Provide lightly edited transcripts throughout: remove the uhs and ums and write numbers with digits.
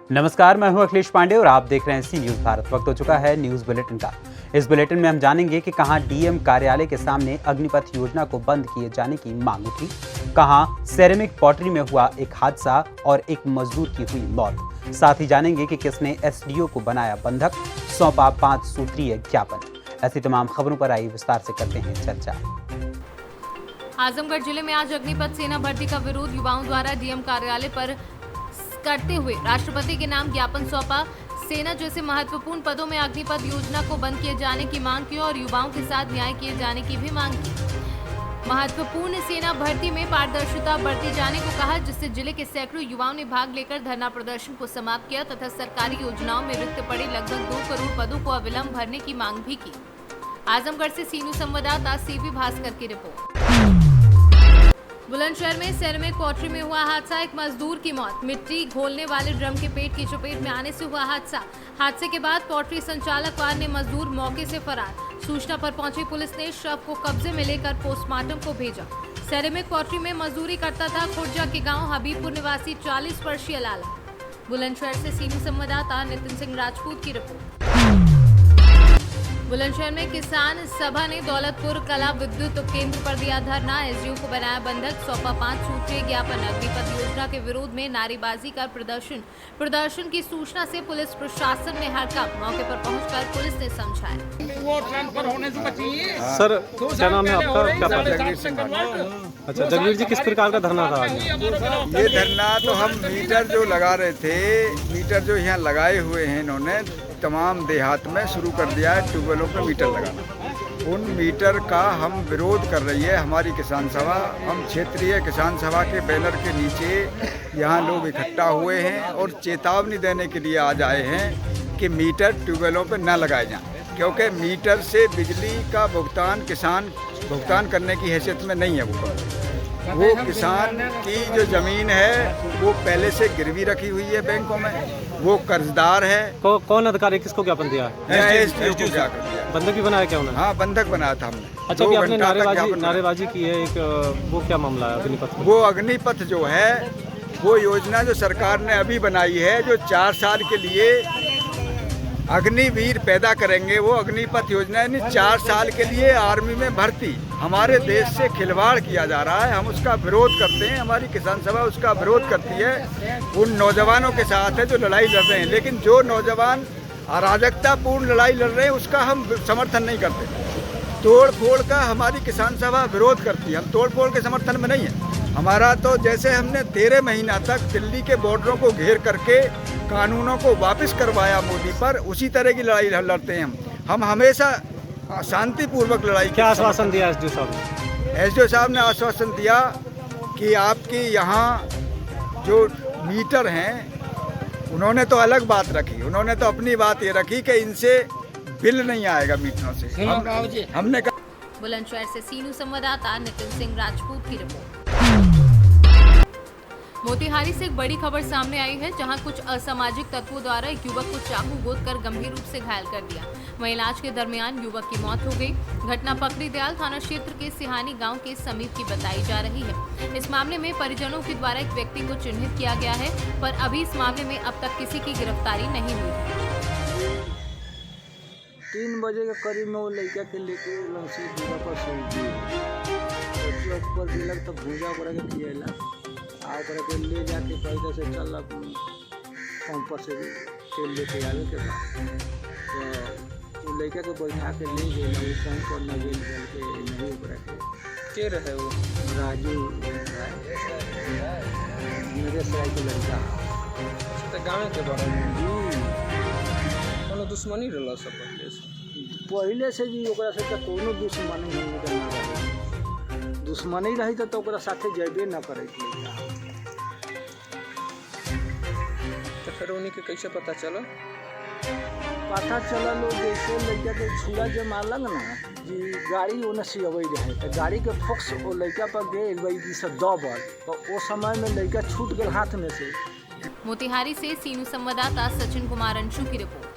नमस्कार, मैं हूं अखिलेश पांडे और आप देख रहे हैं सी न्यूज भारत। वक्त हो चुका है न्यूज बुलेटिन का। इस बुलेटिन में हम जानेंगे कि कहां डीएम कार्यालय के सामने अग्निपथ योजना को बंद किए जाने की मांग उठी, कहां सेरेमिक पॉटरी में हुआ एक हादसा और एक मजदूर की हुई मौत। साथ ही जानेंगे कि किसने एसडीओ को बनाया बंधक, सौंपा 5 सूत्रीय ज्ञापन। ऐसी तमाम खबरों पर आई विस्तार से करते हैं चर्चा। आजमगढ़ जिले में आज अग्निपथ सेना भर्ती का विरोध युवाओं द्वारा डीएम कार्यालय पर करते हुए राष्ट्रपति के नाम ज्ञापन सौंपा। सेना जैसे महत्वपूर्ण पदों में अग्निपथ योजना को बंद किए जाने की मांग की और युवाओं के साथ न्याय किए जाने की भी मांग की। महत्वपूर्ण सेना भर्ती में पारदर्शिता बरते जाने को कहा, जिससे जिले के सैकड़ों युवाओं ने भाग लेकर धरना प्रदर्शन को समाप्त किया तथा सरकारी योजनाओं में रिक्त पड़े लगभग 2 करोड़ पदों को अविलंब भरने की मांग भी की। आजमगढ़ से सीनू संवाददाता सीवी भास्कर की रिपोर्ट। बुलंदशहर में सेरेमिक पॉटरी में हुआ हादसा, एक मजदूर की मौत। मिट्टी घोलने वाले ड्रम के पेट की चपेट में आने से हुआ हादसा। हादसे के बाद पॉटरी संचालक व अन्य मजदूर मौके से फरार। सूचना पर पहुंची पुलिस ने शव को कब्जे में लेकर पोस्टमार्टम को भेजा। सेरेमिक पॉटरी में मजदूरी करता था खुर्जा के गांव हबीबपुर निवासी 40 वर्षीय लाला। बुलंदशहर से सीनियर संवाददाता नितिन सिंह राजपूत की रिपोर्ट। बुलंदशहर में किसान सभा ने दौलतपुर कला विद्युत केंद्र पर दिया धरना, एसडीओ को बनाया बंधक, सौंपा 5 सूत्रीय ज्ञापन। अग्निपथ योजना के विरोध में नारेबाजी कर प्रदर्शन की सूचना से पुलिस प्रशासन में हड़कंप। मौके पर पहुंचकर पुलिस ने समझाया। वो ट्रांसफर होने से बची। सर, क्या नाम है आपका? क्या जगवीर सिंह। अच्छा, जगवीर जी, किस प्रकार का धरना था? ये धरना तो हम मीटर जो लगा रहे थे, मीटर जो यहाँ लगाए हुए हैं इन्होंने तमाम देहात में शुरू कर दिया है ट्यूबवेलों पे मीटर लगाना। उन मीटर का हम विरोध कर रही है हमारी किसान सभा। हम क्षेत्रीय किसान सभा के बैनर के नीचे यहाँ लोग इकट्ठा हुए हैं और चेतावनी देने के लिए आज आए हैं कि मीटर ट्यूबवेलों पे न लगाए जाएं, क्योंकि मीटर से बिजली का भुगतान किसान भुगतान करने की हैसियत में नहीं है। वो किसान की जो ज़मीन है वो पहले से गिरवी रखी हुई है बैंकों में, वो कर्जदार है। कौन अधिकारी किसको ज्ञापन दिया? एसडीओ को क्या कर दिया? बंधक भी बनाया क्या उन्होंने? हाँ, बंधक बनाया था हमने। अच्छा, कि आपने नारेबाजी की है एक, वो क्या मामला है अग्निपथ? वो अग्निपथ जो है वो योजना जो सरकार ने अभी बनाई है, जो 4 साल के लिए अग्निवीर पैदा करेंगे, वो अग्निपथ योजना यानी 4 साल के लिए आर्मी में भर्ती। हमारे देश से खिलवाड़ किया जा रहा है, हम उसका विरोध करते हैं। हमारी किसान सभा उसका विरोध करती है। उन नौजवानों के साथ है जो लड़ाई लड़ रहे हैं, लेकिन जो नौजवान अराजकतापूर्ण लड़ाई लड़ रहे हैं उसका हम समर्थन नहीं करते। तोड़ फोड़ का हमारी किसान सभा विरोध करती है, हम तोड़ फोड़ के समर्थन में नहीं है। हमारा तो जैसे हमने 13 महीना तक दिल्ली के बॉर्डरों को घेर करके कानूनों को वापस करवाया मोदी पर, उसी तरह की लड़ाई लड़ते हैं हम हमेशा शांतिपूर्वक लड़ाई। क्या आश्वासन दिया एसडीओ साहब ने? एसडीओ साहब ने आश्वासन दिया कि आपकी यहाँ जो मीटर हैं उन्होंने तो अलग बात रखी, उन्होंने तो अपनी बात ये रखी कि इनसे बिल नहीं आएगा मीटरों से। हमने कहा। बुलंदशहर से सीनू संवाददाता नितिन सिंह राजपूत की रिपोर्ट। मोतिहारी से एक बड़ी खबर सामने आई है, जहां कुछ असामाजिक तत्वों द्वारा एक युवक को चाकू गोदकर गंभीर रूप से घायल कर दिया। वहीं इलाज के दरमियान युवक की मौत हो गई। घटना पकड़ी दयाल थाना क्षेत्र के सिहानी गांव के समीप की बताई जा रही है। इस मामले में परिजनों के द्वारा एक व्यक्ति को चिन्हित किया गया है, पर अभी इस मामले में अब तक किसी की गिरफ्तारी नहीं हुई। 3 बजे के करीब में वो लड़का के लेके लंसी दूरा पर सोई पर दिलक तो भूजा कर के खिएला आ के ले जाके पैसा से चल पंप पर से तेल लेके आवे के बाद तो लड़का के बैठा के ले गए, वो पंप पर न गेल के नहीं ओकरा के रहे वो राजू मेरे सराय के लड़का तो गाँव के बारे में कोनो दुश्मनी रहला सब पहले से जी ओकरा से तो कोनो दुश्मनी नहीं करना, दुश्मनी रही तो ओकरा साथे जेबे न करे। तो फिर उन्हीं के कैसे पता चला? पता चला लोग जैसे लड़का के छुरा जो मारलक ना जी, गाड़ी ओने से अबै रहे तो गाड़ी के फोक्स वो लड़का पर गए वही से दबल, तो वो समय में लड़का छूट गया हाथ में से। मोतिहारी से सीनू संवाददाता सचिन कुमार अंशु की रिपोर्ट।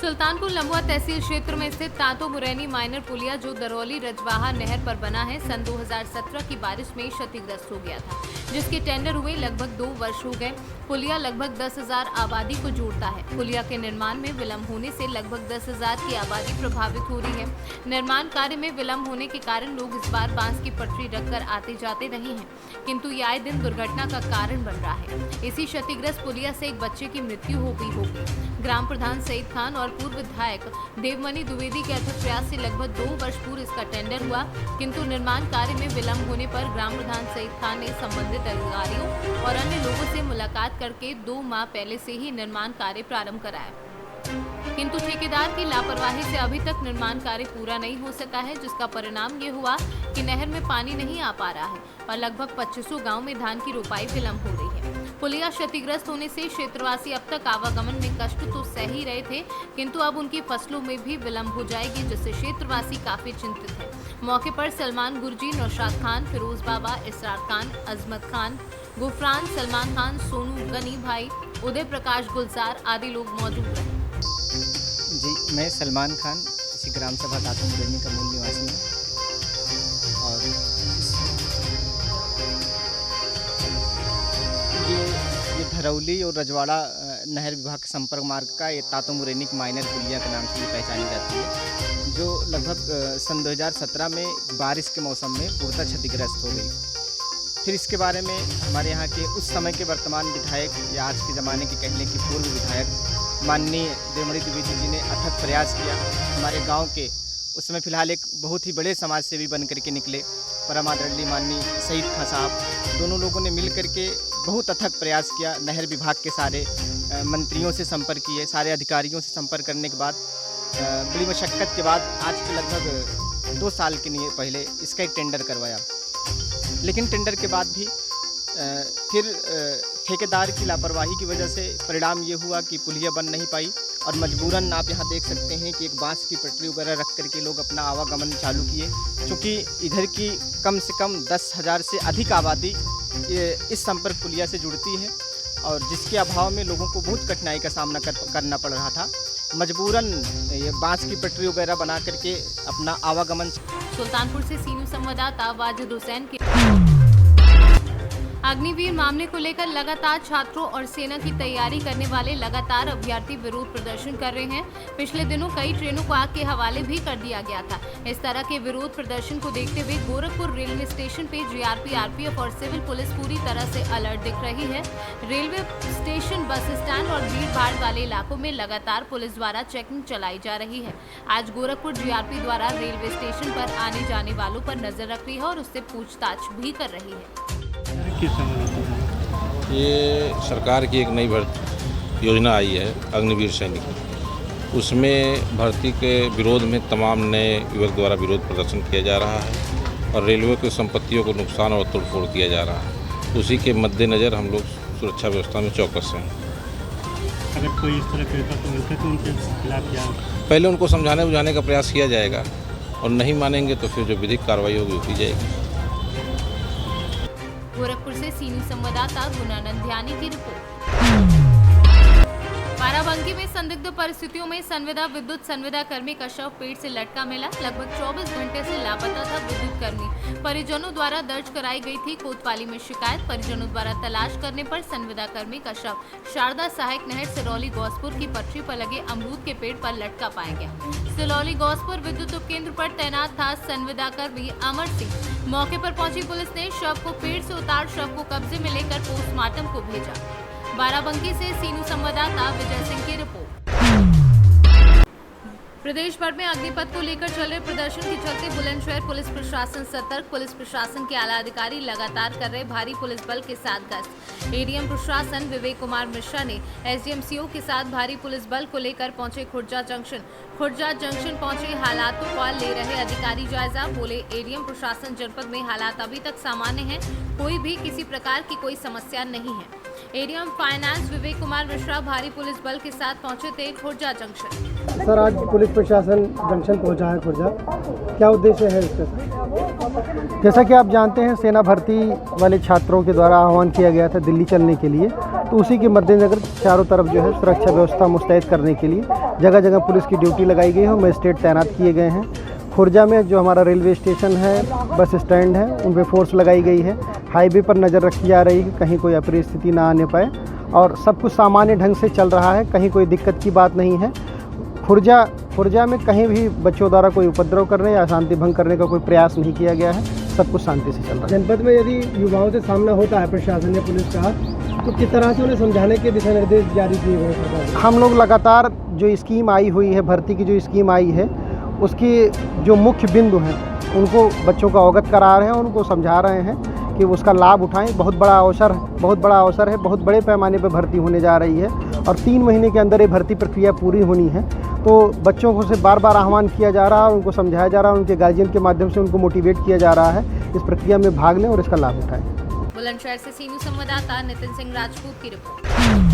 सुल्तानपुर लंबुआ तहसील क्षेत्र में स्थित तातो मुरैनी माइनर पुलिया जो दरौली रजवाहा नहर पर बना है, सन 2017 की बारिश में क्षतिग्रस्त हो गया था, जिसके टेंडर हुए लगभग 2 वर्ष हो गए। पुलिया लगभग 10,000 आबादी को जोड़ता है। पुलिया के निर्माण में विलंब होने से लगभग 10,000 की आबादी प्रभावित हो रही है। निर्माण कार्य में विलंब होने के कारण लोग इस बार बांस की पटरी रखकर आते जाते नहीं हैं, किंतु ये आए दिन दुर्घटना का कारण बन रहा है। इसी क्षतिग्रस्त पुलिया से एक बच्चे की मृत्यु हो गई होगी। ग्राम प्रधान सईद खान और पूर्व विधायक देवमणि द्विवेदी के अथक प्रयास से लगभग 2 वर्ष पूर्व इसका टेंडर हुआ, किंतु निर्माण कार्य में विलंब होने पर ग्राम प्रधान सईद खान ने संबंधित अधिकारियों और अन्य लोगों से मुलाकात करके 2 माह पहले से ही निर्माण कार्य प्रारंभ कराया, किंतु ठेकेदार की लापरवाही से अभी तक निर्माण कार्य पूरा नहीं हो सका है, जिसका परिणाम ये हुआ कि नहर में पानी नहीं आ पा रहा है और लगभग 2500 गांव में धान की रोपाई विलंब हो रही है। पुलिया क्षतिग्रस्त होने से क्षेत्रवासी अब तक आवागमन में कष्ट तो सह ही रहे थे, किंतु अब उनकी फसलों में भी विलंब हो जाएगी, जिससे क्षेत्रवासी काफी चिंतित है। मौके पर सलमान गुरजी, नौशाद खान, फिरोज बाबा, इसरार खान, अजमत खान, गुफरान, सलमान खान, सोनू, गनी भाई, उदय प्रकाश गुलजार आदि लोग मौजूद रहे। जी, मैं सलमान खान, इसी ग्राम सभा तातो मुरैनी का मूल निवासी हूँ और ये धरौली और रजवाड़ा नहर विभाग के संपर्क मार्ग का ये तातो मुरैनी माइनर पुलिया के नाम से ये पहचानी जाती है, जो लगभग सन 2017 में बारिश के मौसम में पूर्णतः क्षतिग्रस्त हो गई। फिर इसके बारे में हमारे यहाँ के उस समय के वर्तमान विधायक या आज के ज़माने के कहने की पूर्व विधायक माननीय देवमणि द्विवेदी जी ने अथक प्रयास किया। हमारे गांव के उस समय फ़िलहाल एक बहुत ही बड़े समाज सेवी बन करके निकले परम आदरणीय माननीय सईद खान साहब, दोनों लोगों ने मिल करके बहुत अथक प्रयास किया। नहर विभाग के सारे मंत्रियों से संपर्क किए, सारे अधिकारियों से संपर्क करने के बाद बड़ी मशक्क़त के बाद आज के लगभग 2 साल के लिए पहले इसका एक टेंडर करवाया, लेकिन टेंडर के बाद भी फिर ठेकेदार की लापरवाही की वजह से परिणाम ये हुआ कि पुलिया बन नहीं पाई और मजबूरन आप यहाँ देख सकते हैं कि एक बांस की पटरी वगैरह रख करके लोग अपना आवागमन चालू किए, क्योंकि इधर की कम से कम 10,000 से अधिक आबादी इस संपर्क पुलिया से जुड़ती है और जिसके अभाव में लोगों को बहुत कठिनाई का सामना करना पड़ रहा था। मजबूरन ये बांस की पटरी वगैरह बना करके अपना आवागमन। सुल्तानपुर से सीनू संवाददाता वाजिद हुसैन के। अग्निवीर मामले को लेकर लगातार छात्रों और सेना की तैयारी करने वाले लगातार अभ्यर्थी विरोध प्रदर्शन कर रहे हैं। पिछले दिनों कई ट्रेनों को आग के हवाले भी कर दिया गया था। इस तरह के विरोध प्रदर्शन को देखते हुए गोरखपुर रेलवे स्टेशन पे जीआरपी, आरपीएफ और सिविल पुलिस पूरी तरह से अलर्ट दिख रही है। रेलवे स्टेशन, बस स्टैंड और भीड़ भाड़ वाले इलाकों में लगातार पुलिस द्वारा चेकिंग चलाई जा रही है। आज गोरखपुर जीआरपी द्वारा रेलवे स्टेशन पर आने जाने वालों पर नजर रख रही है और उससे पूछताछ भी कर रही है। ये सरकार की एक नई भर्ती योजना आई है अग्निवीर सैनिक, उसमें भर्ती के विरोध में तमाम नए युवक द्वारा विरोध प्रदर्शन किया जा रहा है और रेलवे की संपत्तियों को नुकसान और तोड़फोड़ किया जा रहा है। उसी के मद्देनज़र हम लोग सुरक्षा व्यवस्था में चौकस हैं। अगर कोई इस तरह के तो उनके खिलाफ क्या? पहले उनको समझाने बुझाने का प्रयास किया जाएगा और नहीं मानेंगे तो फिर जो विधिक कार्रवाई होगी वो की जाएगी। गोरखपुर से सीनू संवाददाता गुणानंद ध्यानी की रिपोर्ट। बाराबंकी में संदिग्ध परिस्थितियों में संविदा विद्युत संविदा कर्मी का शव पेड़ से लटका मिला। लगभग 24 घंटे से लापता था विद्युत कर्मी। परिजनों द्वारा दर्ज कराई गई थी कोतवाली में शिकायत। परिजनों द्वारा तलाश करने पर संविदा कर्मी का शव शारदा सहायक नहर सिलौली गौसपुर की पटरी पर लगे अमरूद के पेड़ पर लटका पाया गया। सिलौली गौसपुर विद्युत उपकेंद्र पर तैनात था संविदा कर्मी अमर सिंह। मौके पर पहुंची पुलिस ने शव को पेड़ से उतार शव को कब्जे में लेकर पोस्टमार्टम को भेजा। बाराबंकी से सीनू संवाददाता विजय सिंह की रिपोर्ट। प्रदेश भर में अग्निपथ को लेकर चल रहे प्रदर्शन के चलते बुलंदशहर पुलिस प्रशासन सतर्क। पुलिस प्रशासन के आला अधिकारी लगातार कर रहे भारी पुलिस बल के साथ गश्त। एडीएम प्रशासन विवेक कुमार मिश्रा ने एसडीएमसीओ के साथ भारी पुलिस बल को लेकर पहुंचे खुर्जा जंक्शन पहुंचे हालातों का ले रहे अधिकारी जायजा। बोले एडीएम प्रशासन जनपद में हालात अभी तक सामान्य हैं, कोई भी किसी प्रकार की कोई समस्या नहीं है। एडीएम फाइनेंस विवेक कुमार मिश्रा भारी पुलिस बल के साथ पहुंचे थे खुर्जा जंक्शन। सर, आज पुलिस प्रशासन जंक्शन पहुंचा है खुर्जा, क्या उद्देश्य है इसका? जैसा कि आप जानते हैं, सेना भर्ती वाले छात्रों के द्वारा आह्वान किया गया था दिल्ली चलने के लिए, तो उसी के मद्देनजर चारों तरफ जो है सुरक्षा व्यवस्था मुस्तैद करने के लिए जगह जगह पुलिस की ड्यूटी लगाई गई है, मजिस्ट्रेट तैनात किए गए हैं। खुर्जा में जो हमारा रेलवे स्टेशन है, बस स्टैंड है, उन पे फोर्स लगाई गई है। हाईवे पर नज़र रखी जा रही है कि कहीं कोई अप्रिय स्थिति ना आने पाए, और सब कुछ सामान्य ढंग से चल रहा है, कहीं कोई दिक्कत की बात नहीं है। खुर्जा में कहीं भी बच्चों द्वारा कोई उपद्रव करने या शांति भंग करने का कोई प्रयास नहीं किया गया है, सब कुछ शांति से चल रहा है। जनपद में यदि युवाओं से सामना होता है प्रशासन या पुलिस का, तो किस तरह से उन्हें समझाने के दिशा निर्देश जारी किए गए सरकार? हम लोग लगातार जो स्कीम आई हुई है, भर्ती की जो स्कीम आई है, उसकी जो मुख्य बिंदु हैं उनको बच्चों को अवगत करा रहे हैं, उनको समझा रहे हैं कि उसका लाभ उठाएं। बहुत बड़ा अवसर है, बहुत बड़े पैमाने पर भर्ती होने जा रही है, और 3 महीने के अंदर ये भर्ती प्रक्रिया पूरी होनी है। तो बच्चों को से बार बार आह्वान किया जा रहा है और उनको समझाया जा रहा है, उनके गार्जियन के माध्यम से उनको मोटिवेट किया जा रहा है इस प्रक्रिया में भाग लें और इसका लाभ उठाएं। बुलंदशहर से सी न्यूज़ संवाददाता नितिन सिंह राजपूत की रिपोर्ट।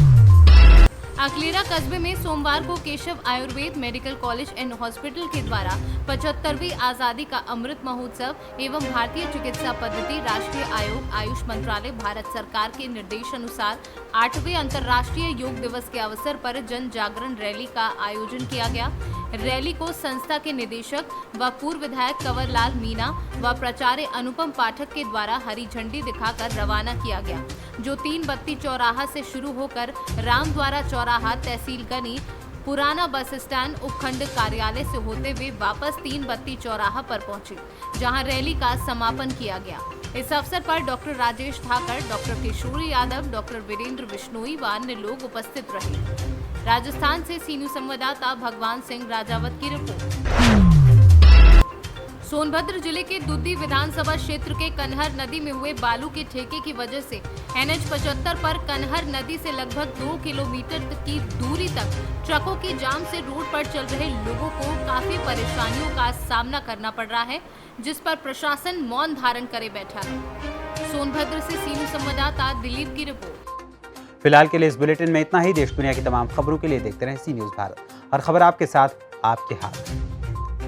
अकलेरा कस्बे में सोमवार को Keshav Ayurveda medical college and hospital के द्वारा 75वीं आजादी का अमृत महोत्सव एवं भारतीय चिकित्सा पद्धति राष्ट्रीय आयोग आयुष मंत्रालय भारत सरकार के निर्देश अनुसार 8वें अंतर्राष्ट्रीय योग दिवस के अवसर पर जन जागरण रैली का आयोजन किया गया। रैली को संस्था के निदेशक व पूर्व विधायक कंवरलाल मीणा व प्राचार्य अनुपम पाठक के द्वारा हरी झंडी दिखाकर रवाना किया गया, जो 3 बत्ती चौराहा से शुरू होकर रामद्वारा चौराहा, तहसील गनी, पुराना बस स्टैंड, उपखंड कार्यालय से होते हुए वापस 3 बत्ती चौराहा पर पहुंची, जहां रैली का समापन किया गया। इस अवसर पर doctor Rajesh Thakur, doctor Kishore Yadav, doctor Virendra Bishnoi व अन्य लोग उपस्थित रहे। राजस्थान से सी न्यूज़ संवाददाता भगवान सिंह राजावत की रिपोर्ट। सोनभद्र जिले के दुद्दी विधानसभा क्षेत्र के कन्हर नदी में हुए बालू के ठेके की वजह से NH 75 पर कन्हर नदी से लगभग 2 किलोमीटर की दूरी तक ट्रकों की जाम से रोड पर चल रहे लोगों को काफी परेशानियों का सामना करना पड़ रहा है, जिस पर प्रशासन मौन धारण करे बैठा है। सोनभद्र से सी न्यूज़ संवाददाता दिलीप की रिपोर्ट। फिलहाल के लिए इस बुलेटिन में इतना ही। देश दुनिया की तमाम खबरों के लिए देखते रहें सी न्यूज़ भारत, और खबर आपके साथ, आपके हाथ।